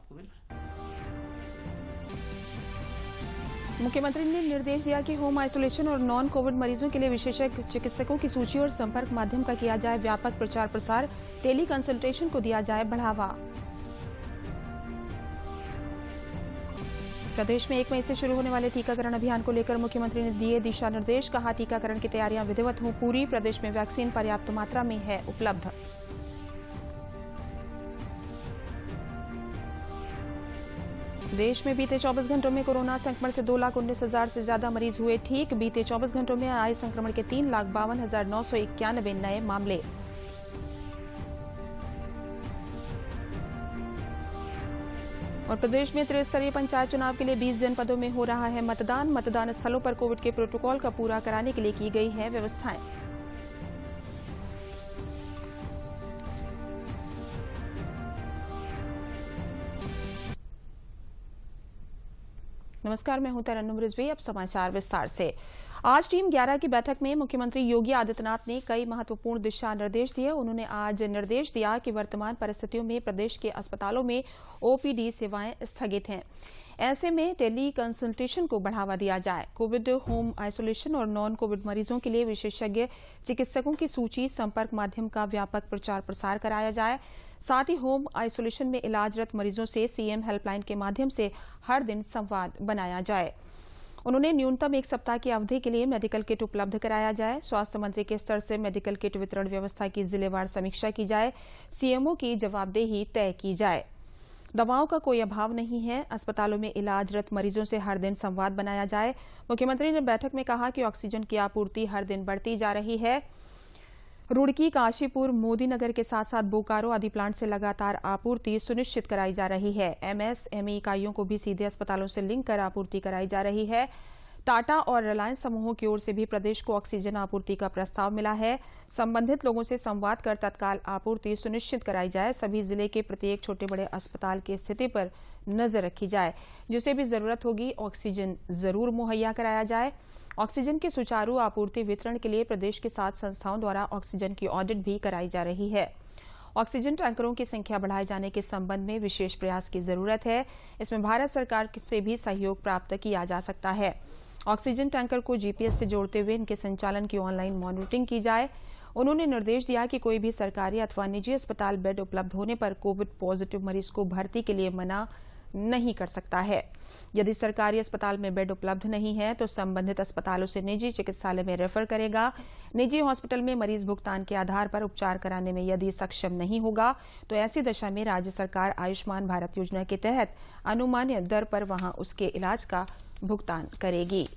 आपको भी। मुख्यमंत्री ने निर्देश दिया कि होम आइसोलेशन और नॉन कोविड मरीजों के लिए विशेषज्ञ चिकित्सकों की सूची और संपर्क माध्यम का किया जाए व्यापक प्रचार प्रसार, टेली कंसल्टेशन को दिया जाए बढ़ावा। प्रदेश में 1 मई से शुरू होने वाले टीकाकरण अभियान को लेकर मुख्यमंत्री ने दिए दिशा निर्देश, कहा टीकाकरण की तैयारियां विधिवत हों पूरी, प्रदेश में वैक्सीन पर्याप्त मात्रा में है उपलब्ध। देश में बीते 24 घंटों में कोरोना संक्रमण से 2,19,000 से ज्यादा मरीज हुए ठीक। बीते 24 घंटों में आए संक्रमण के 3,52,991 नए मामले। और प्रदेश में त्रिस्तरीय पंचायत चुनाव के लिए 20 जनपदों में हो रहा है मतदान। मतदान स्थलों पर कोविड के प्रोटोकॉल का पूरा कराने के लिए की गई है व्यवस्थाएं। नमस्कार, मैं हूं तरन्नुम रिजवी। अब समाचार विस्तार से। आज टीम 11 की बैठक में मुख्यमंत्री योगी आदित्यनाथ ने कई महत्वपूर्ण दिशा निर्देश दिए। उन्होंने आज निर्देश दिया कि वर्तमान परिस्थितियों में प्रदेश के अस्पतालों में ओपीडी सेवाएं स्थगित हैं। ऐसे में टेली कंसल्टेशन को बढ़ावा दिया जाए। कोविड होम आइसोलेशन और नॉन कोविड मरीजों के लिए विशेषज्ञ चिकित्सकों की सूची, संपर्क माध्यम का व्यापक प्रचार प्रसार कराया जाए। साथ ही होम आइसोलेशन में इलाजरत मरीजों से सीएम हेल्पलाइन के माध्यम से हर दिन संवाद बनाया जाए। उन्होंने न्यूनतम 1 सप्ताह की अवधि के लिए मेडिकल किट उपलब्ध कराया जाए। स्वास्थ्य मंत्री के स्तर से मेडिकल किट वितरण व्यवस्था की जिलेवार समीक्षा की जाए। सीएमओ की जवाबदेही तय की जाए। दवाओं का कोई अभाव नहीं है। अस्पतालों में इलाजरत मरीजों से हर दिन संवाद बनाया जाए। मुख्यमंत्री ने बैठक में कहा कि ऑक्सीजन की आपूर्ति हर दिन बढ़ती जा रही है। रुड़की, काशीपुर, मोदीनगर के साथ साथ बोकारो आदि प्लांट से लगातार आपूर्ति सुनिश्चित कराई जा रही है। एमएसएमई इकाइयों को भी सीधे अस्पतालों से लिंक कर आपूर्ति कराई जा रही है। टाटा और रिलायंस समूहों की ओर से भी प्रदेश को ऑक्सीजन आपूर्ति का प्रस्ताव मिला है। संबंधित लोगों से संवाद कर तत्काल आपूर्ति सुनिश्चित कराई जाए। सभी जिले के प्रत्येक छोटे बड़े अस्पताल की स्थिति पर नजर रखी जाए। जिसे भी जरूरत होगी ऑक्सीजन जरूर मुहैया कराया जाए। ऑक्सीजन की सुचारू आपूर्ति वितरण के लिए प्रदेश के 7 संस्थाओं द्वारा ऑक्सीजन की ऑडिट भी कराई जा रही है। ऑक्सीजन टैंकरों की संख्या बढ़ाए जाने के संबंध में विशेष प्रयास की जरूरत है। इसमें भारत सरकार से भी सहयोग प्राप्त किया जा सकता है। ऑक्सीजन टैंकर को जीपीएस से जोड़ते हुए इनके संचालन की ऑनलाइन मॉनिटरिंग की जाए। उन्होंने निर्देश दिया कि कोई भी सरकारी अथवा निजी अस्पताल बेड उपलब्ध होने पर कोविड पॉजिटिव मरीज को भर्ती के लिए मना नहीं कर सकता है। यदि सरकारी अस्पताल में बेड उपलब्ध नहीं है तो संबंधित अस्पतालों से निजी चिकित्सालय में रेफर करेगा। निजी हॉस्पिटल में मरीज भुगतान के आधार पर उपचार कराने में यदि सक्षम नहीं होगा तो ऐसी दशा में राज्य सरकार आयुष्मान भारत योजना के तहत अनुमानित दर पर वहां उसके इलाज का भुगतान करेगी।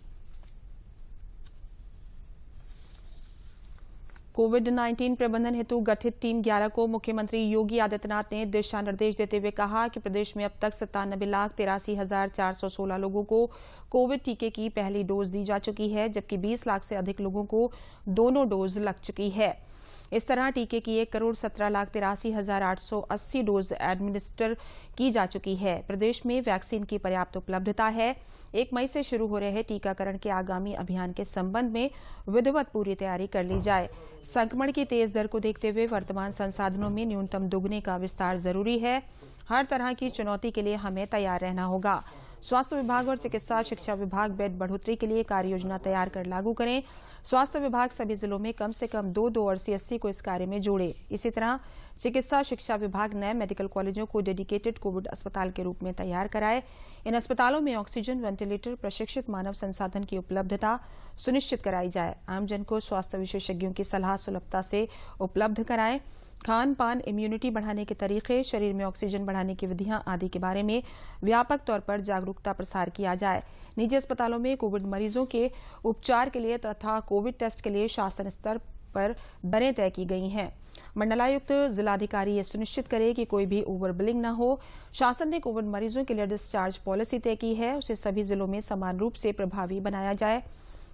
कोविड-19 प्रबंधन हेतु गठित टीम 11 को मुख्यमंत्री योगी आदित्यनाथ ने दिशा निर्देश देते हुए कहा कि प्रदेश में अब तक 97,83,416 लोगों को कोविड टीके की पहली डोज दी जा चुकी है, जबकि 20 लाख से अधिक लोगों को दोनों डोज लग चुकी है। इस तरह टीके की 1,17,83,880 डोज एडमिनिस्टर की जा चुकी है। प्रदेश में वैक्सीन की पर्याप्त उपलब्धता है। 1 मई से शुरू हो रहे टीकाकरण के आगामी अभियान के संबंध में विधिवत पूरी तैयारी कर ली जाए। संक्रमण की तेज दर को देखते हुए वर्तमान संसाधनों में न्यूनतम दुगने का विस्तार जरूरी है। हर तरह की चुनौती के लिए हमें तैयार रहना होगा। स्वास्थ्य विभाग और चिकित्सा शिक्षा विभाग बेड बढ़ोतरी के लिए कार्य योजना तैयार कर लागू करें। स्वास्थ्य विभाग सभी जिलों में कम से कम 2 और सीएससी को इस कार्य में जोड़े। इसी तरह चिकित्सा शिक्षा विभाग नए मेडिकल कॉलेजों को डेडिकेटेड कोविड अस्पताल के रूप में तैयार कराए। इन अस्पतालों में ऑक्सीजन, वेंटिलेटर, प्रशिक्षित मानव संसाधन की उपलब्धता सुनिश्चित कराई जाए। आमजन को स्वास्थ्य विशेषज्ञों की सलाह सुलभता से उपलब्ध कराएं। खान पान, इम्यूनिटी बढ़ाने के तरीके, शरीर में ऑक्सीजन बढ़ाने की विधियां आदि के बारे में व्यापक तौर पर जागरूकता प्रसार किया जाए। निजी अस्पतालों में कोविड मरीजों के उपचार के लिए तथा कोविड टेस्ट के लिए शासन स्तर पर दरें तय की गई हैं। मंडलायुक्त जिलाधिकारी ये सुनिश्चित करे कि कोई भी ओवर बिलिंग न हो। शासन ने कोविड मरीजों के लिए डिस्चार्ज पॉलिसी तय की है, उसे सभी जिलों में समान रूप से प्रभावी बनाया जाए।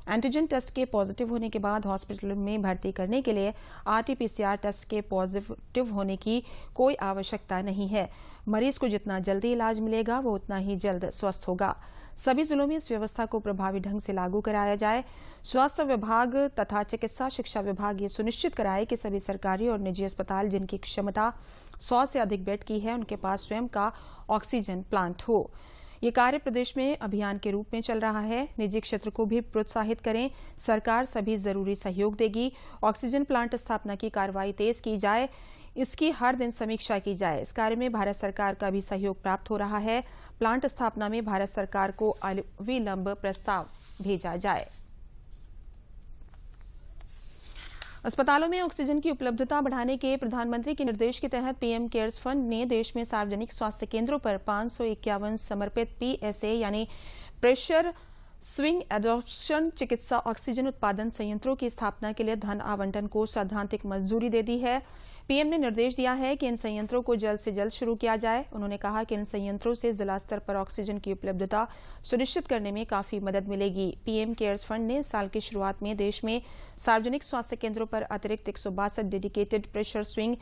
एंटीजन टेस्ट के पॉजिटिव होने के बाद हॉस्पिटल में भर्ती करने के लिए आरटीपीसीआर टेस्ट के पॉजिटिव होने की कोई आवश्यकता नहीं है। मरीज को जितना जल्दी इलाज मिलेगा वो उतना ही जल्द स्वस्थ होगा। सभी जिलों में इस व्यवस्था को प्रभावी ढंग से लागू कराया जाए। स्वास्थ्य विभाग तथा चिकित्सा शिक्षा विभाग ये सुनिश्चित कराए कि सभी सरकारी और निजी अस्पताल जिनकी क्षमता 100 से अधिक बेड की है, उनके पास स्वयं का ऑक्सीजन प्लांट हो। ये कार्य प्रदेश में अभियान के रूप में चल रहा है। निजी क्षेत्र को भी प्रोत्साहित करें। सरकार सभी जरूरी सहयोग देगी। ऑक्सीजन प्लांट स्थापना की कार्रवाई तेज की जाए। इसकी हर दिन समीक्षा की जाए। इस कार्य में भारत सरकार का भी सहयोग प्राप्त हो रहा है। प्लांट स्थापना में भारत सरकार को अविलंब प्रस्ताव भेजा जाए। अस्पतालों में ऑक्सीजन की उपलब्धता बढ़ाने के प्रधानमंत्री के निर्देश के तहत पीएम केयर्स फंड ने देश में सार्वजनिक स्वास्थ्य केंद्रों पर 551 समर्पित पीएसए यानी प्रेशर स्विंग एडॉप्शन चिकित्सा ऑक्सीजन उत्पादन संयंत्रों की स्थापना के लिए धन आवंटन को सैद्धांतिक मंजूरी दे दी है। पीएम ने निर्देश दिया है कि इन संयंत्रों को जल्द से जल्द शुरू किया जाए। उन्होंने कहा कि इन संयंत्रों से जिला स्तर पर ऑक्सीजन की उपलब्धता सुनिश्चित करने में काफी मदद मिलेगी। पीएम केयर्स फंड ने साल की शुरुआत में देश में सार्वजनिक स्वास्थ्य केंद्रों पर अतिरिक्त 162 dedicated pressure swing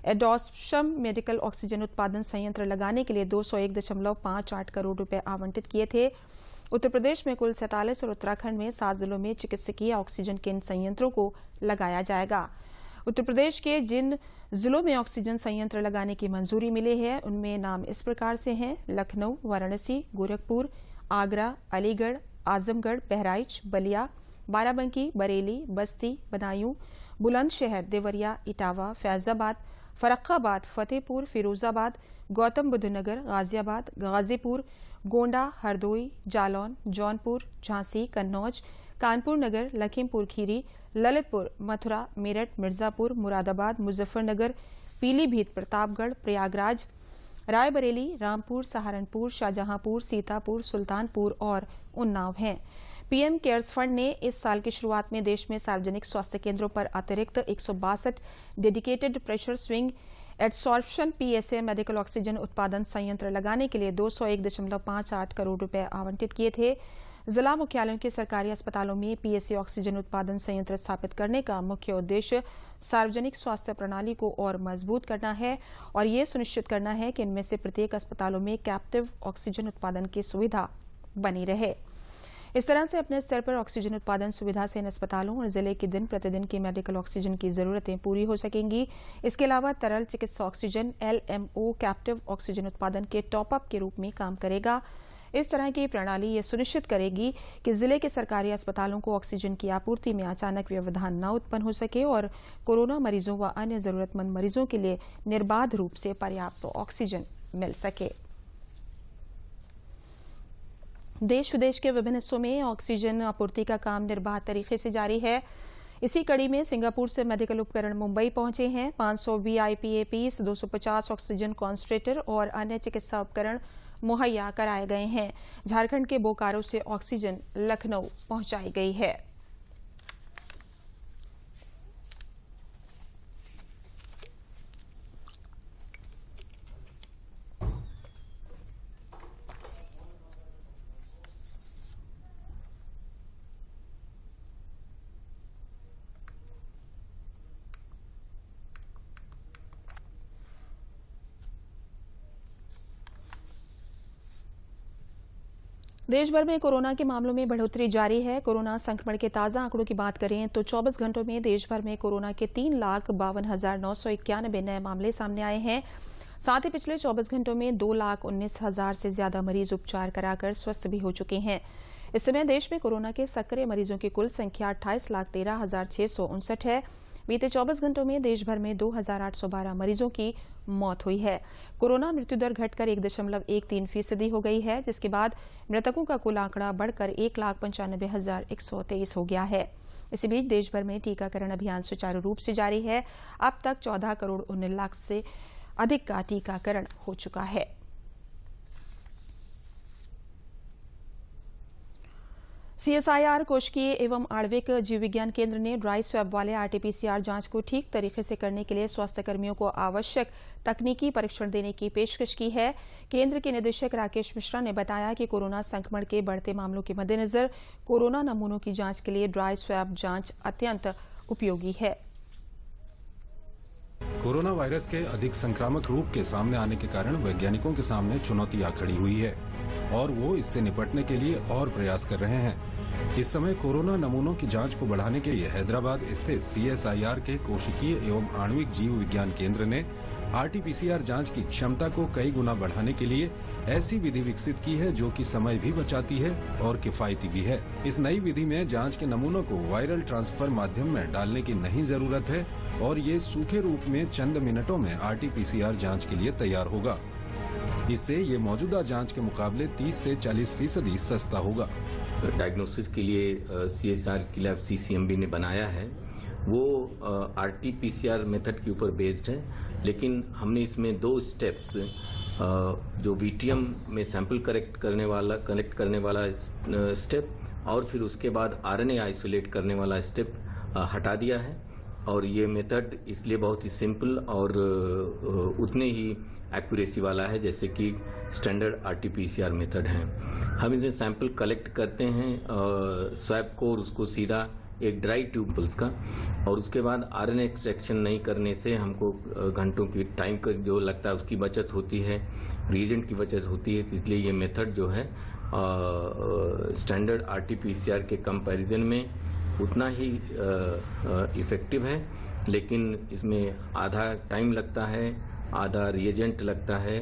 adoption medical oxygen उत्पादन संयंत्र लगाने के लिए 201.58 करोड़ रुपए आवंटित किए थे। उत्तर प्रदेश में कुल 47 और उत्तराखंड में 7 जिलों में चिकित्सकीय ऑक्सीजन के इन संयंत्रों को लगाया जाएगा। उत्तर प्रदेश के जिन जिलों में ऑक्सीजन संयंत्र लगाने की मंजूरी मिली है, उनमें नाम इस प्रकार से हैं: लखनऊ, वाराणसी, गोरखपुर, आगरा, अलीगढ़, आजमगढ़, बहराइच, बलिया, बाराबंकी, बरेली, बस्ती, बदायूं, बुलंदशहर, देवरिया, इटावा, फैजाबाद, फर्रुखाबाद, फतेहपुर, फिरोजाबाद, गौतम बुद्ध नगर, गाजियाबाद, गाजीपुर, गोंडा, हरदोई, जालौन, जौनपुर, झांसी, कन्नौज, कानपुर नगर, लखीमपुर खीरी, ललितपुर, मथुरा, मेरठ, मिर्जापुर, मुरादाबाद, मुजफ्फरनगर, पीलीभीत, प्रतापगढ़, प्रयागराज, रायबरेली, रामपुर, सहारनपुर, शाहजहांपुर, सीतापुर, सुल्तानपुर और उन्नाव हैं। पीएम केयर्स फंड ने इस साल की शुरुआत में देश में सार्वजनिक स्वास्थ्य केंद्रों पर अतिरिक्त 162 dedicated pressure swing adsorption PSA medical oxygen उत्पादन संयंत्र लगाने के लिए 201.58 करोड़ रुपए आवंटित किए थे। जिला मुख्यालयों के सरकारी अस्पतालों में पीएसए ऑक्सीजन उत्पादन संयंत्र स्थापित करने का मुख्य उद्देश्य सार्वजनिक स्वास्थ्य प्रणाली को और मजबूत करना है और ये सुनिश्चित करना है कि इनमें से प्रत्येक अस्पतालों में कैप्टिव ऑक्सीजन उत्पादन की सुविधा बनी रहे। इस तरह से अपने स्तर पर ऑक्सीजन उत्पादन सुविधा से इन अस्पतालों और जिले की दिन प्रतिदिन की मेडिकल ऑक्सीजन की जरूरतें पूरी हो सकेंगी। इसके अलावा तरल चिकित्सा ऑक्सीजन एलएमओ कैप्टिव ऑक्सीजन उत्पादन के टॉपअप के रूप में काम करेगा। इस तरह की प्रणाली ये सुनिश्चित करेगी कि जिले के सरकारी अस्पतालों को ऑक्सीजन की आपूर्ति में अचानक व्यवधान न उत्पन्न हो सके और कोरोना मरीजों व अन्य जरूरतमंद मरीजों के लिए निर्बाध रूप से पर्याप्त ऑक्सीजन मिल सके। देश विदेश के विभिन्न हिस्सों में ऑक्सीजन आपूर्ति का काम निर्बाध तरीके से जारी है। इसी कड़ी में सिंगापुर से मेडिकल उपकरण मुंबई पहुंचे हैं। 500 वीआईपीएपीस, 250 ऑक्सीजन कॉन्सन्ट्रेटर और अन्य चिकित्सा उपकरण मुहैया कराए गए हैं। झारखंड के बोकारो से ऑक्सीजन लखनऊ पहुंचाई गई है। देश भर में कोरोना के मामलों में बढ़ोतरी जारी है। कोरोना संक्रमण के ताजा आंकड़ों की बात करें तो 24 घंटों में देश भर में कोरोना के 3,52,991 नए मामले सामने आए हैं। साथ ही पिछले 24 घंटों में 2,19,000 से ज्यादा मरीज उपचार कराकर स्वस्थ भी हो चुके हैं। इस समय देश में कोरोना के सक्रिय मरीजों की कुल संख्या 28,13,659 है। बीते 24 घंटों में देश भर में 2,812 मरीजों की मौत हुई है। कोरोना मृत्यु दर घटकर 1.13% हो गई है, जिसके बाद मृतकों का कुल आंकड़ा बढ़कर 1,95,123 हो गया है। इसी बीच देश भर में टीकाकरण अभियान सुचारू रूप से जारी है। अब तक 14 करोड़ 19 लाख से अधिक का टीकाकरण हो चुका है। सीएसआईआर कोशिकीय एवं आणविक जीव विज्ञान केंद्र ने ड्राई स्वैब वाले आरटीपीसीआर जांच को ठीक तरीके से करने के लिए स्वास्थ्य कर्मियों को आवश्यक तकनीकी परीक्षण देने की पेशकश की है। केंद्र के निदेशक राकेश मिश्रा ने बताया कि कोरोना संक्रमण के बढ़ते मामलों के मद्देनजर कोरोना नमूनों की जांच के लिए ड्राई स्वैब जांच अत्यंत उपयोगी है। कोरोना वायरस के अधिक संक्रामक रूप के सामने आने के कारण वैज्ञानिकों के सामने चुनौतियां खड़ी हुई है और वो इससे निपटने के लिए और प्रयास कर रहे हैं। इस समय कोरोना नमूनों की जांच को बढ़ाने के लिए हैदराबाद स्थित CSIR के कोशिकीय एवं आणविक जीव विज्ञान केंद्र ने RT-PCR जांच की क्षमता को कई गुना बढ़ाने के लिए ऐसी विधि विकसित की है जो कि समय भी बचाती है और किफायती भी है। इस नई विधि में जांच के नमूनों को वायरल ट्रांसफर माध्यम में डालने की नहीं जरूरत है और ये सूखे रूप में चंद मिनटों में RT-PCR जांच के लिए तैयार होगा। इससे ये मौजूदा जांच के मुकाबले 30 से 40% सस्ता होगा। डायग्नोसिस के लिए CSIR की लैब CCMB ने बनाया है, वो RT-PCR मेथड के ऊपर बेस्ड है, लेकिन हमने इसमें 2 स्टेप्स जो VTM में सैंपल कलेक्ट करने वाला स्टेप और फिर उसके बाद RNA आइसोलेट करने वाला स्टेप हटा दिया है और ये मेथड इसलिए बहुत ही सिंपल और उतने ही एक्यूरेसी वाला है जैसे कि स्टैंडर्ड RT-PCR मेथड है। हम इसमें सैंपल कलेक्ट करते हैं स्वैब को और उसको सीधा एक ड्राई ट्यूब पल्स का और उसके बाद RNA एक्सट्रैक्शन नहीं करने से हमको घंटों की टाइम का जो लगता है उसकी बचत होती है, रिएजेंट की बचत होती है। इसलिए ये मेथड जो है स्टैंडर्ड RT-PCR के कंपैरिजन में उतना ही इफेक्टिव है, लेकिन इसमें आधा टाइम लगता है, आधा रिएजेंट लगता है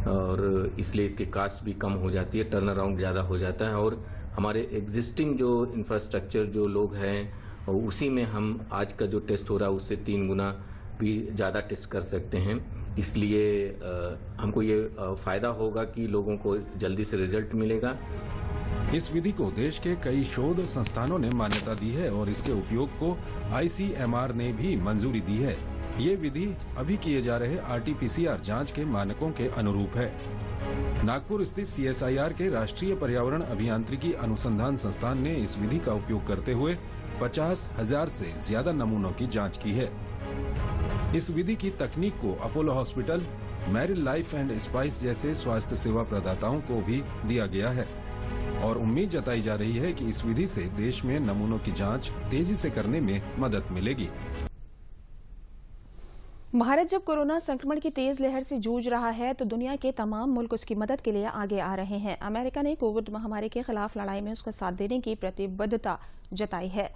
और इसलिए इसकी कास्ट भी कम हो जाती है, टर्न अराउंड ज़्यादा हो जाता है और हमारे एग्जिस्टिंग जो इंफ्रास्ट्रक्चर जो लोग हैं उसी में हम आज का जो टेस्ट हो रहा है उससे 3 गुना भी ज़्यादा टेस्ट कर सकते हैं। इसलिए हमको ये फायदा होगा कि लोगों को जल्दी से रिजल्ट मिलेगा। इस विधि को देश के कई शोध संस्थानों ने मान्यता दी है और इसके उपयोग को ICMR ने भी मंजूरी दी है। ये विधि अभी किए जा रहे RT-PCR जांच के मानकों के अनुरूप है। नागपुर स्थित CSIR के राष्ट्रीय पर्यावरण अभियांत्रिकी अनुसंधान संस्थान ने इस विधि का उपयोग करते हुए 50,000 से ज्यादा नमूनों की जांच की है। इस विधि की तकनीक को Apollo hospital, Merrill life and spice जैसे स्वास्थ्य सेवा प्रदाताओं को भी दिया गया है और उम्मीद जताई जा रही है कि इस विधि से देश में नमूनों की जांच तेजी से करने में मदद मिलेगी। भारत जब कोरोना संक्रमण की तेज लहर से जूझ रहा है तो दुनिया के तमाम मुल्क उसकी मदद के लिए आगे आ रहे हैं। अमेरिका ने कोविड महामारी के खिलाफ लड़ाई में उसका साथ देने की प्रतिबद्धता जताई है।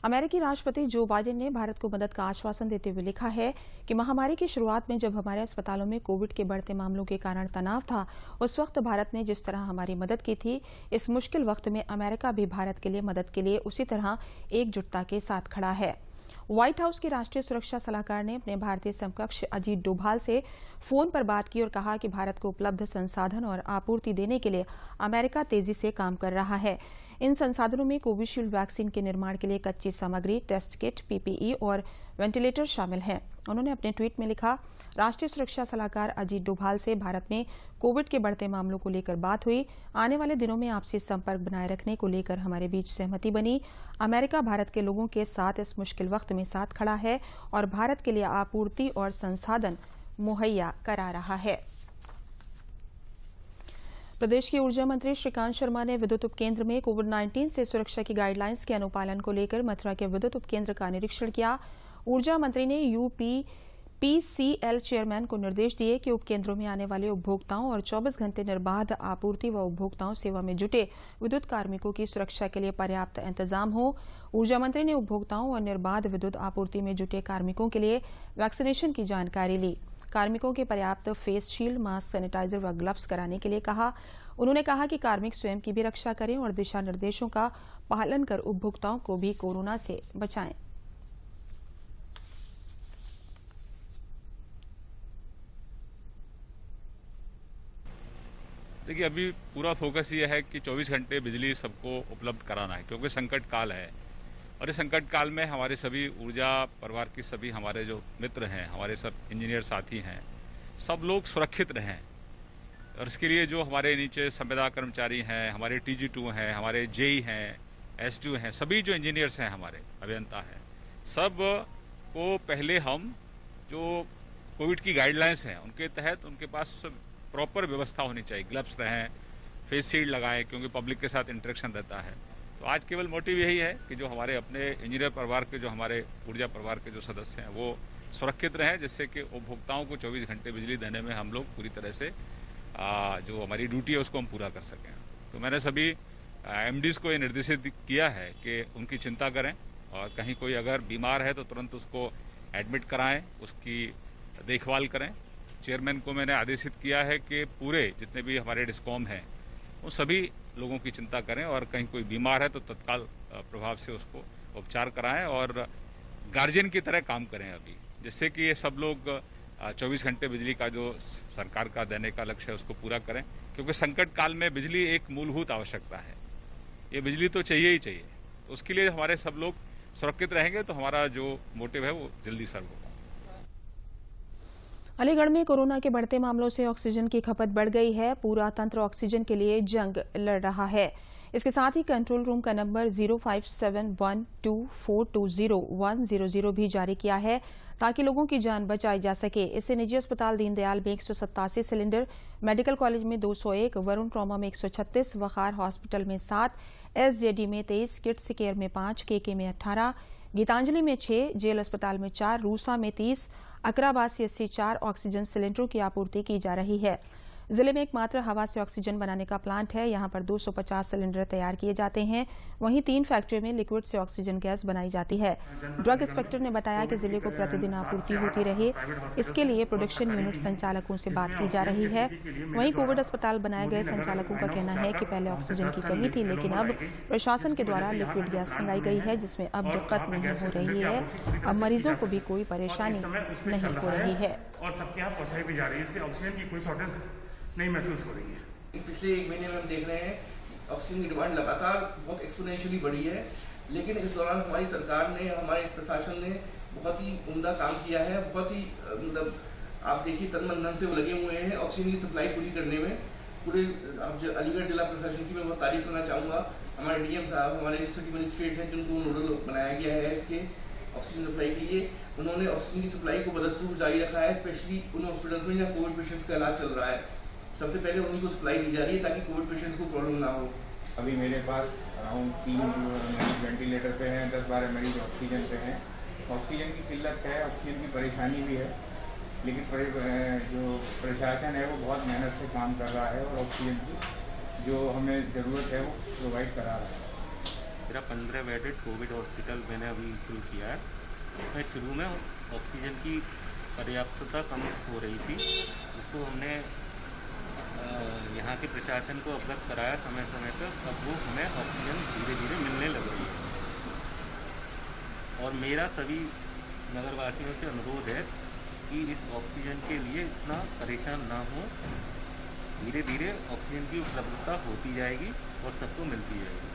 अमेरिकी राष्ट्रपति जो बाइडेन ने भारत को मदद का आश्वासन देते हुए लिखा है कि महामारी की शुरुआत में जब हमारे अस्पतालों में कोविड के बढ़ते मामलों के कारण तनाव था, उस वक्त भारत ने जिस तरह हमारी मदद की थी, इस मुश्किल वक्त में अमेरिका भी भारत के लिए मदद के लिए उसी तरह एकजुटता के साथ खड़ा है। व्हाइट हाउस के राष्ट्रीय सुरक्षा सलाहकार ने अपने भारतीय समकक्ष अजीत डोभाल से फोन पर बात की और कहा कि भारत को उपलब्ध संसाधन और आपूर्ति देने के लिए अमेरिका तेजी से काम कर रहा है। इन संसाधनों में कोविशील्ड वैक्सीन के निर्माण के लिए कच्ची सामग्री, टेस्ट किट, PPE और वेंटिलेटर शामिल हैं। उन्होंने अपने ट्वीट में लिखा, राष्ट्रीय सुरक्षा सलाहकार अजीत डोभाल से भारत में कोविड के बढ़ते मामलों को लेकर बात हुई। आने वाले दिनों में आपसी संपर्क बनाए रखने को लेकर हमारे बीच सहमति बनी। अमेरिका भारत के लोगों के साथ इस मुश्किल वक्त में साथ खड़ा है और भारत के लिए आपूर्ति और संसाधन मुहैया करा रहा है। प्रदेश के ऊर्जा मंत्री श्रीकांत शर्मा ने विद्युत उपकेंद्र में कोविड-19 से सुरक्षा की गाइडलाइंस के अनुपालन को लेकर मथुरा के विद्युत उपकेंद्र का निरीक्षण किया। ऊर्जा मंत्री ने UPPCL चेयरमैन को निर्देश दिए कि उपकेंद्रों में आने वाले उपभोक्ताओं और 24 घंटे निर्बाध आपूर्ति व उपभोक्ताओं सेवा में जुटे विद्युत कार्मिकों की सुरक्षा के लिए पर्याप्त इंतजाम हो। ऊर्जा मंत्री ने उपभोक्ताओं और निर्बाध विद्युत आपूर्ति में जुटे कार्मिकों के लिए वैक्सीनेशन की जानकारी ली। कार्मिकों के पर्याप्त फेस शील्ड, मास्क, सैनिटाइजर व ग्लव्स कराने के लिए कहा। उन्होंने कहा कि कार्मिक स्वयं की भी रक्षा करें और दिशा निर्देशों का पालन कर उपभोक्ताओं को भी कोरोना से बचाएं। देखिए, अभी पूरा फोकस ये है कि 24 घंटे बिजली सबको उपलब्ध कराना है, क्योंकि संकट काल है और इस संकट काल में हमारे सभी ऊर्जा परिवार की सभी हमारे जो मित्र हैं, हमारे सब इंजीनियर साथी हैं, सब लोग सुरक्षित रहें। और इसके लिए जो हमारे नीचे संविदा कर्मचारी हैं, हमारे TG2 हैं, हमारे JE हैं, S2 हैं, सभी जो इंजीनियर्स हैं, हमारे अभियंता हैं, सब को पहले हम जो कोविड की गाइडलाइंस हैं उनके तहत उनके पास प्रॉपर व्यवस्था होनी चाहिए। ग्लव्स रहें, फेस शील्ड लगाएं, क्योंकि पब्लिक के साथ इंटरेक्शन रहता है। तो आज केवल मोटिव यही है कि जो हमारे अपने इंजीनियर परिवार के, जो हमारे ऊर्जा परिवार के जो सदस्य हैं, वो सुरक्षित रहें, जिससे कि उपभोक्ताओं को 24 घंटे बिजली देने में हम लोग पूरी तरह से जो हमारी ड्यूटी है उसको हम पूरा कर सकें। तो मैंने सभी एमडीज को ये निर्देशित किया है कि उनकी चिंता करें और कहीं कोई अगर बीमार है तो तुरंत उसको एडमिट कराएं, उसकी देखभाल करें। चेयरमैन को मैंने आदेशित किया है कि पूरे जितने भी हमारे डिस्कॉम हैं वो सभी लोगों की चिंता करें और कहीं कोई बीमार है तो तत्काल प्रभाव से उसको उपचार कराएं और गार्जियन की तरह काम करें अभी, जिससे कि ये सब लोग 24 घंटे बिजली का जो सरकार का देने का लक्ष्य है उसको पूरा करें, क्योंकि संकट काल में बिजली एक मूलभूत आवश्यकता है। ये बिजली तो चाहिए ही चाहिए। उसके लिए हमारे सब लोग सुरक्षित रहेंगे तो हमारा जो मोटिव है वो जल्दी सर्व होगा। अलीगढ़ में कोरोना के बढ़ते मामलों से ऑक्सीजन की खपत बढ़ गई है। पूरा तंत्र ऑक्सीजन के लिए जंग लड़ रहा है। इसके साथ ही कंट्रोल रूम का नंबर 057124200100 भी जारी किया है ताकि लोगों की जान बचाई जा सके। इससे निजी अस्पताल दीनदयाल में 187 सिलेंडर, मेडिकल कॉलेज में 201, वरुण ट्रॉमा में 136, वखार हॉस्पिटल में 7, एसजेडी में 23, किड्स केयर में 5, केके में 18, गीतांजलि में 6, जेल अस्पताल में 4, रूसा में 30, अकराबाद CSC 4 ऑक्सीजन सिलेंडरों की आपूर्ति की जा रही है। जिले में एकमात्र हवा से ऑक्सीजन बनाने का प्लांट है। यहां पर 250 सिलेंडर तैयार किए जाते हैं। वहीं 3 फैक्ट्री में लिक्विड से ऑक्सीजन गैस बनाई जाती है। ड्रग इंस्पेक्टर ने बताया कि जिले को प्रतिदिन आपूर्ति होती रहे, इसके लिए प्रोडक्शन यूनिट संचालकों से बात की जा रही है। वहीं कोविड अस्पताल बनाए गए संचालकों का कहना है कि पहले ऑक्सीजन की कमी थी, लेकिन अब प्रशासन के द्वारा लिक्विड गैस मंगाई गई है, जिसमें अब दिक्कत नहीं हो रही है। अब मरीजों को भी कोई परेशानी नहीं हो रही है और सबके यहाँ पहुंचाई भी जा रही है, इसलिए ऑक्सीजन की कोई शॉर्टेज नहीं महसूस हो रही है। पिछले 1 महीने में हम देख रहे हैं ऑक्सीजन की डिमांड लगातार बहुत एक्सपोनेंशियली बढ़ी है, लेकिन इस दौरान हमारी सरकार ने, हमारे प्रशासन ने बहुत ही उम्दा काम किया है। बहुत ही मतलब आप देखिए तन मन धन से वो लगे हुए हैं ऑक्सीजन की सप्लाई पूरी करने में। पूरे अलीगढ़ जिला प्रशासन की मैं बहुत तारीफ करना चाहूँगा। हमारे डीएम साहब, हमारे डिस्ट्रिक्ट मजिस्ट्रेट हैं जिनको नोडल बनाया गया है इसके ऑक्सीजन सप्लाई के लिए, उन्होंने ऑक्सीजन की सप्लाई को बदस्तूर जारी रखा है, स्पेशली उन हॉस्पिटल्स में जहाँ कोविड पेशेंट्स का इलाज चल रहा है। सबसे पहले उन्हीं को सप्लाई दी जा रही है ताकि कोविड पेशेंट्स को प्रॉब्लम ना हो। अभी मेरे पास अराउंड 3 मरीज वेंटिलेटर पे हैं, 10-12 मरीज ऑक्सीजन पे हैं। ऑक्सीजन की किल्लत है, ऑक्सीजन की परेशानी भी है, लेकिन जो प्रशासन है वो बहुत मेहनत से काम कर रहा है और ऑक्सीजन की जो हमें ज़रूरत है वो प्रोवाइड करा रहा है। मेरा 15 बेडेड कोविड हॉस्पिटल मैंने अभी शुरू किया है। इसमें शुरू में ऑक्सीजन की पर्याप्तता कम हो रही थी, उसको हमने यहाँ के प्रशासन को अवगत कराया समय समय पर। अब वो हमें ऑक्सीजन धीरे धीरे मिलने लग रही है और मेरा सभी नगरवासियों से अनुरोध है कि इस ऑक्सीजन के लिए इतना परेशान ना हो। धीरे धीरे ऑक्सीजन की उपलब्धता होती जाएगी और सबको मिलती जाएगी।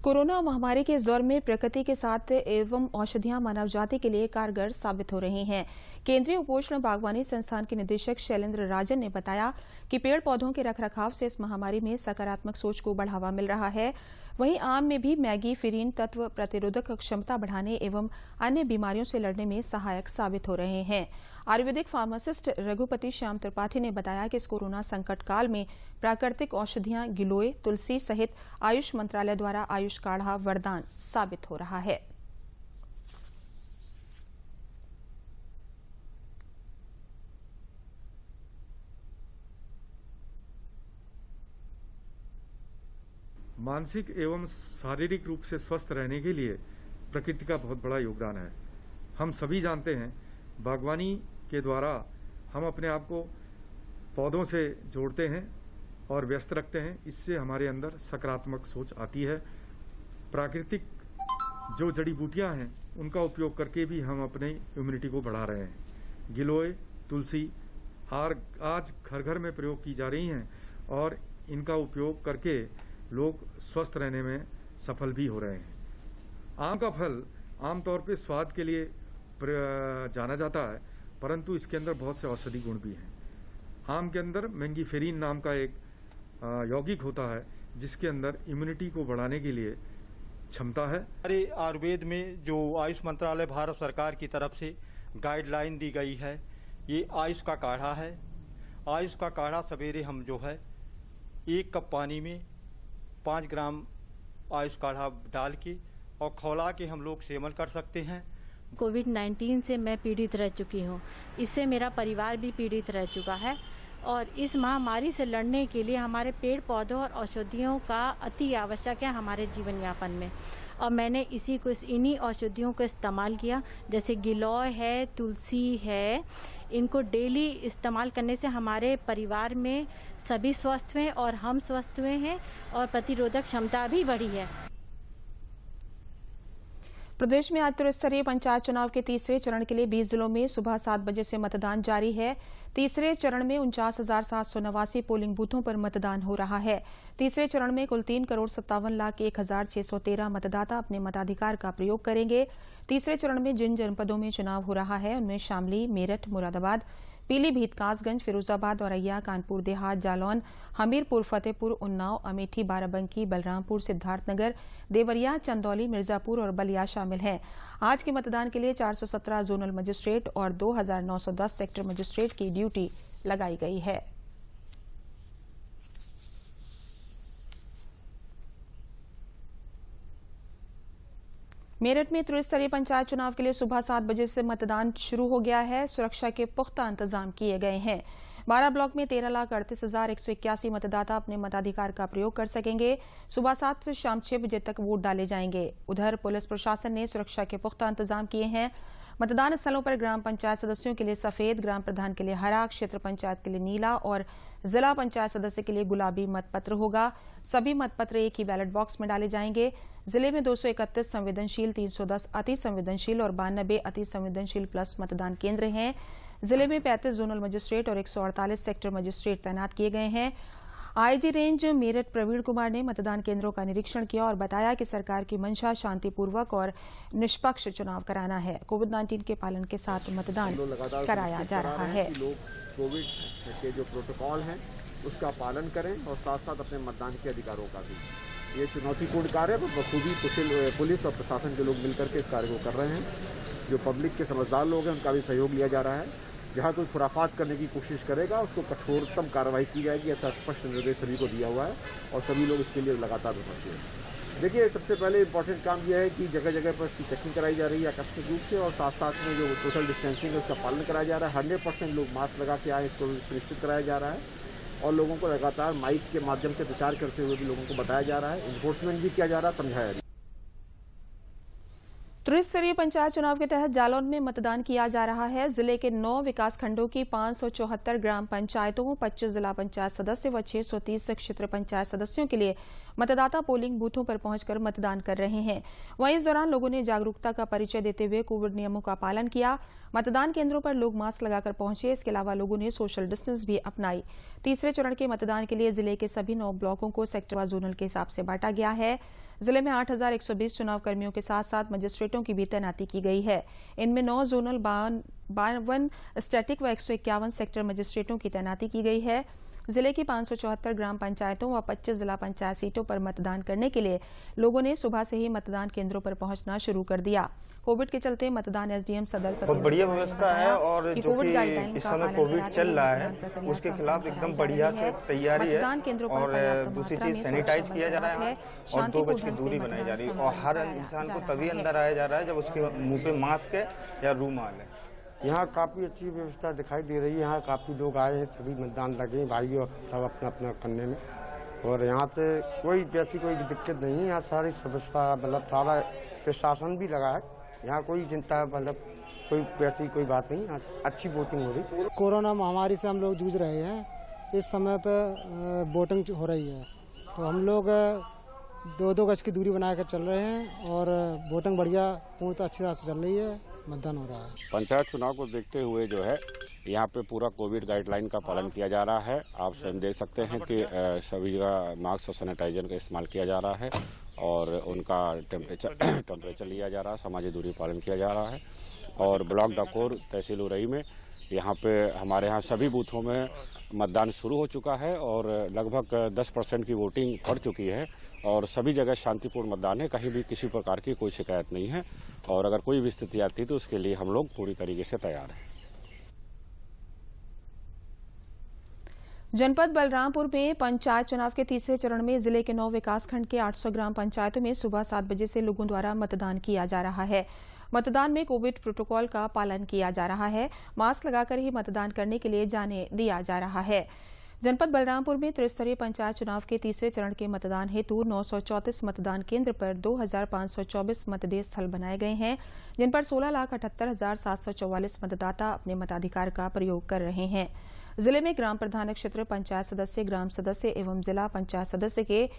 कोरोना महामारी के इस दौर में प्रकृति के साथ एवं औषधियां मानव जाति के लिए कारगर साबित हो रही हैं। केंद्रीय उपोष्ण बागवानी संस्थान के निदेशक शैलेंद्र राजन ने बताया कि पेड़ पौधों के रखरखाव से इस महामारी में सकारात्मक सोच को बढ़ावा मिल रहा है। वहीं आम में भी मैगीफिरिन तत्व प्रतिरोधक क्षमता बढ़ाने एवं अन्य बीमारियों से लड़ने में सहायक साबित हो रहे हैं। आयुर्वेदिक फार्मासिस्ट रघुपति श्याम त्रिपाठी ने बताया कि इस कोरोना संकट काल में प्राकृतिक औषधियां गिलोय, तुलसी सहित आयुष मंत्रालय द्वारा आयुष काढ़ा वरदान साबित हो रहा है। मानसिक एवं शारीरिक रूप से स्वस्थ रहने के लिए प्रकृति का बहुत बड़ा योगदान है। हम सभी जानते हैं बागवानी के द्वारा हम अपने आप को पौधों से जोड़ते हैं और व्यस्त रखते हैं। इससे हमारे अंदर सकारात्मक सोच आती है। प्राकृतिक जो जड़ी बूटियां हैं उनका उपयोग करके भी हम अपने इम्यूनिटी को बढ़ा रहे हैं। गिलोय, तुलसी आज घर घर में प्रयोग की जा रही हैं और इनका उपयोग करके लोग स्वस्थ रहने में सफल भी हो रहे हैं। आम का फल आमतौर पे स्वाद के लिए जाना जाता है, परंतु इसके अंदर बहुत से औषधि गुण भी हैं। आम के अंदर मैंगीफेरिन नाम का एक यौगिक होता है जिसके अंदर इम्यूनिटी को बढ़ाने के लिए क्षमता है। हमारे आयुर्वेद में जो आयुष मंत्रालय भारत सरकार की तरफ से गाइडलाइन दी गई है, ये आयुष का काढ़ा है। आयुष का काढ़ा सवेरे हम जो है 1 कप पानी में 5 ग्राम आयुष काढ़ा डाल के और खौला के हम लोग सेवन कर सकते हैं। कोविड-19 से मैं पीड़ित रह चुकी हूँ। इससे मेरा परिवार भी पीड़ित रह चुका है और इस महामारी से लड़ने के लिए हमारे पेड़ पौधों और औषधियों का अति आवश्यक है हमारे जीवन यापन में। और मैंने इन्हीं औषधियों का इस्तेमाल किया, जैसे गिलोय है, तुलसी है। इनको डेली इस्तेमाल करने से हमारे परिवार में सभी स्वस्थ हुए और हम स्वस्थ हुए हैं और प्रतिरोधक क्षमता भी बढ़ी है। प्रदेश में आज त्रिस्तरीय पंचायत चुनाव के तीसरे चरण के लिए 20 जिलों में सुबह 7 बजे से मतदान जारी है। तीसरे चरण में 49,789 पोलिंग बूथों पर मतदान हो रहा है। तीसरे चरण में कुल 3,57,01,613 मतदाता अपने मताधिकार का प्रयोग करेंगे। तीसरे चरण में जिन जनपदों में चुनाव हो रहा है उनमें शामली, मेरठ, मुरादाबाद, पीलीभीत, कासगंज, फिरोजाबाद, औरैया, कानपुर देहात, जालौन, हमीरपुर, फतेहपुर, उन्नाव, अमेठी, बाराबंकी, बलरामपुर, सिद्धार्थनगर, देवरिया, चंदौली, मिर्जापुर और बलिया शामिल हैं। आज के मतदान के लिए 417 जोनल मजिस्ट्रेट और 2,910 सेक्टर मजिस्ट्रेट की ड्यूटी लगाई गई है। मेरठ में त्रिस्तरीय पंचायत चुनाव के लिए सुबह 7 बजे से मतदान शुरू हो गया है। सुरक्षा के पुख्ता इंतजाम किए गए हैं। 12 ब्लॉक में 13,38,181 मतदाता अपने मताधिकार का प्रयोग कर सकेंगे। सुबह 7 से शाम 6 बजे तक वोट डाले जाएंगे। उधर पुलिस प्रशासन ने सुरक्षा के पुख्ता इंतजाम किए हैं। मतदान स्थलों पर ग्राम पंचायत सदस्यों के लिए सफेद, ग्राम प्रधान के लिए हरा, क्षेत्र पंचायत के लिए नीला और जिला पंचायत सदस्य के लिए गुलाबी मतपत्र होगा। सभी मतपत्र एक ही बैलेट बॉक्स में डाले जाएंगे। जिले में 231 संवेदनशील, 310 अति संवेदनशील और 92 अति संवेदनशील प्लस मतदान केंद्र हैं। जिले में 35 जोनल मजिस्ट्रेट और 148 सेक्टर मजिस्ट्रेट तैनात किए गए हैं। आईजी रेंज मेरठ प्रवीण कुमार ने मतदान केंद्रों का निरीक्षण किया और बताया कि सरकार की मंशा शांतिपूर्वक और निष्पक्ष चुनाव कराना है। कोविड-19 के पालन के साथ मतदान कराया जा रहा है। लोग कोविड के जो प्रोटोकॉल हैं उसका पालन करें और साथ साथ अपने मतदान के अधिकारों का भी। ये चुनौतीपूर्ण कार्य है, बखूबी पुलिस और प्रशासन के लोग मिलकर के इस कार्य को कर रहे हैं। जो पब्लिक के समझदार लोग हैं उनका भी सहयोग लिया जा रहा है। जहाँ कोई खुराफात करने की कोशिश करेगा उसको कठोरतम कार्रवाई की जाएगी, ऐसा स्पष्ट निर्देश सभी को दिया हुआ है और सभी लोग इसके लिए लगातार विफलशील हैं। देखिए, सबसे पहले इम्पोर्टेंट काम यह है कि जगह जगह पर इसकी चेकिंग कराई जा रही है आकस्मिक रूप से और साथ साथ में जो सोशल डिस्टेंसिंग है उसका पालन कराया जा रहा है। 100% लोग मास्क लगा के आए, इसको सुनिश्चित कराया जा रहा है और लोगों को लगातार माइक के माध्यम से प्रचार करते हुए भी लोगों को बताया जा रहा है, इन्फोर्समेंट भी किया जा रहा है, समझाया। त्रिस्तरीय पंचायत चुनाव के तहत जालौन में मतदान किया जा रहा है। जिले के 9 विकासखंडों की 574 ग्राम पंचायतों, 25 जिला पंचायत सदस्य व 630 क्षेत्र पंचायत सदस्यों के लिए मतदाता पोलिंग बूथों पर पहुंचकर मतदान कर रहे हैं। वहीं इस दौरान लोगों ने जागरूकता का परिचय देते हुए कोविड नियमों का पालन किया। मतदान केंद्रों पर लोग मास्क लगाकर पहुंचे। इसके अलावा लोगों ने सोशल डिस्टेंस भी अपनाई। तीसरे चरण के मतदान के लिए जिले के सभी 9 ब्लॉकों को सेक्टर व जोनल के हिसाब से बांटा गया है। जिले में 8,120 चुनाव कर्मियों के साथ साथ मजिस्ट्रेटों की भी तैनाती की गई है। इनमें 9 जोनल, 52 स्टैटिक व 151 सेक्टर मजिस्ट्रेटों की तैनाती की गई है। जिले की 574 ग्राम पंचायतों व 25 जिला पंचायत सीटों पर मतदान करने के लिए लोगों ने सुबह से ही मतदान केंद्रों पर पहुंचना शुरू कर दिया। कोविड के चलते मतदान एसडीएम सदर बहुत बढ़िया व्यवस्था है और जो कि इस समय कोविड चल रहा है उसके खिलाफ एकदम बढ़िया से तैयारी है और दूसरी चीज सैनिटाइज किया जा रहा है और 2 गज की दूरी बनाई जा रही है और हर इंसान को तभी अंदर आया जा रहा है जब उसके मुंह पे मास्क है या रूमाल है। यहाँ काफ़ी अच्छी व्यवस्था दिखाई दे रही है। यहाँ काफ़ी लोग आए हैं, सभी मतदान लगे भाई और सब अपना अपना करने में और यहाँ से कोई वैसी कोई दिक्कत नहीं है। यहाँ सारी व्यवस्था मतलब सारा प्रशासन भी लगा है। यहाँ कोई चिंता मतलब कोई वैसी कोई बात नहीं, यहाँ अच्छी वोटिंग हो रही। कोरोना महामारी से हम लोग जूझ रहे हैं। इस समय पर वोटिंग हो रही है तो हम लोग 2-2 गज की दूरी बनाकर चल रहे हैं और वोटिंग बढ़िया पूर्णतः अच्छी तरह से चल रही है। मतदान हो रहा है। पंचायत चुनाव को देखते हुए जो है यहाँ पे पूरा कोविड गाइडलाइन का पालन किया जा रहा है। आप स्वयं देख सकते हैं कि सभी जगह मास्क और सैनिटाइजर का इस्तेमाल किया जा रहा है और उनका टेम्परेचर लिया जा रहा है, सामाजिक दूरी पालन किया जा रहा है। और ब्लॉक डाकोर तहसील उरई में यहाँ पे हमारे यहाँ सभी बूथों में मतदान शुरू हो चुका है और लगभग 10% की वोटिंग पड़ चुकी है और सभी जगह शांतिपूर्ण मतदान है। कहीं भी किसी प्रकार की कोई शिकायत नहीं है और अगर कोई भी स्थिति आती है तो उसके लिए हम लोग पूरी तरीके से तैयार हैं। जनपद बलरामपुर में पंचायत चुनाव के तीसरे चरण में जिले के 9 विकासखंड के 800 ग्राम पंचायतों में सुबह 7 बजे से लोगों द्वारा मतदान किया जा रहा है। मतदान में कोविड प्रोटोकॉल का पालन किया जा रहा है। मास्क लगाकर ही मतदान करने के लिए जाने दिया जा रहा है। जनपद बलरामपुर में त्रिस्तरीय पंचायत चुनाव के तीसरे चरण के मतदान हेतु 934 मतदान केंद्र पर 2524 मतदेय स्थल बनाए गए हैं, जिन पर 16,78,744 मतदाता अपने मताधिकार का प्रयोग कर रहे हैं। जिले में ग्राम प्रधान क्षेत्र पंचायत सदस्य, ग्राम सदस्य एवं जिला पंचायत सदस्य के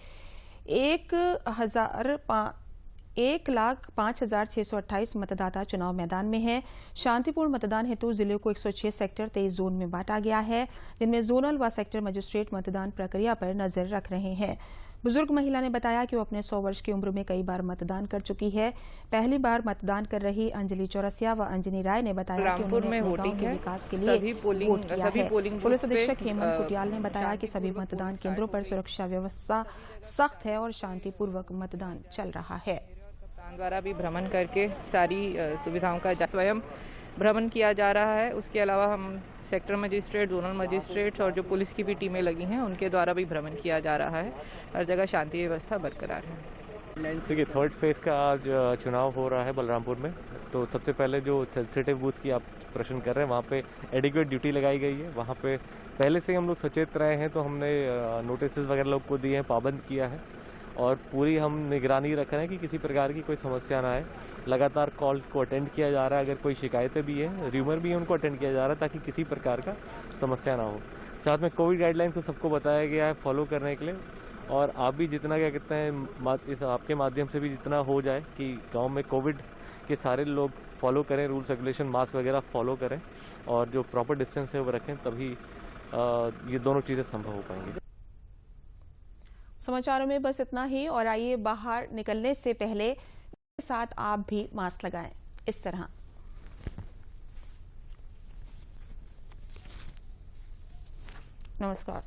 1,05,628 मतदाता चुनाव मैदान में हैं। शांतिपूर्ण मतदान हेतु जिले को 106 सेक्टर 23 जोन में बांटा गया है, जिनमें जोनल व सेक्टर मजिस्ट्रेट मतदान प्रक्रिया पर नजर रख रहे हैं। बुजुर्ग महिला ने बताया कि वो अपने 100 वर्ष की उम्र में कई बार मतदान कर चुकी है। पहली बार मतदान कर रही अंजलि चौरसिया व अंजनी राय ने बताया कि उन्होंने अपने गांव के विकास के लिए वोट किया है। पुलिस अधीक्षक हेमंत कुटियाल ने बताया कि सभी मतदान केंद्रों पर सुरक्षा व्यवस्था सख्त है और शांतिपूर्वक मतदान चल रहा है। द्वारा भी भ्रमण करके सारी सुविधाओं का स्वयं भ्रमण किया जा रहा है। उसके अलावा हम सेक्टर मजिस्ट्रेट, जोनल मजिस्ट्रेट्स और जो पुलिस की भी टीमें लगी हैं उनके द्वारा भी भ्रमण किया जा रहा है। हर जगह शांति व्यवस्था बरकरार है। देखिए, थर्ड फेज का आज चुनाव हो रहा है बलरामपुर में। तो सबसे पहले जो सेंसिटिव बूथ की आप प्रश्न कर रहे हैं, वहाँ पे एडिक्वेट ड्यूटी लगाई गई है। वहाँ पे पहले से हम लोग सचेत रहे हैं, तो हमने नोटिस वगैरह लोग को दिए हैं, पाबंद किया है और पूरी हम निगरानी रख रहे हैं कि किसी प्रकार की कोई समस्या ना आए। लगातार कॉल को अटेंड किया जा रहा है। अगर कोई शिकायतें भी हैं, र्यूमर भी है, उनको अटेंड किया जा रहा है ताकि किसी प्रकार का समस्या ना हो। साथ में कोविड गाइडलाइन को सबको बताया गया है फॉलो करने के लिए। और आप भी जितना क्या कहते हैं, इस आपके माध्यम से भी जितना हो जाए कि गाँव में कोविड के सारे लोग फॉलो करें, रूल्स रेगुलेशन, मास्क वगैरह फॉलो करें और जो प्रॉपर डिस्टेंस है वो रखें, तभी ये दोनों चीज़ें संभव हो पाएंगी। समाचारों में बस इतना ही और आइए बाहर निकलने से पहले साथ आप भी मास्क लगाएं इस तरह। नमस्कार।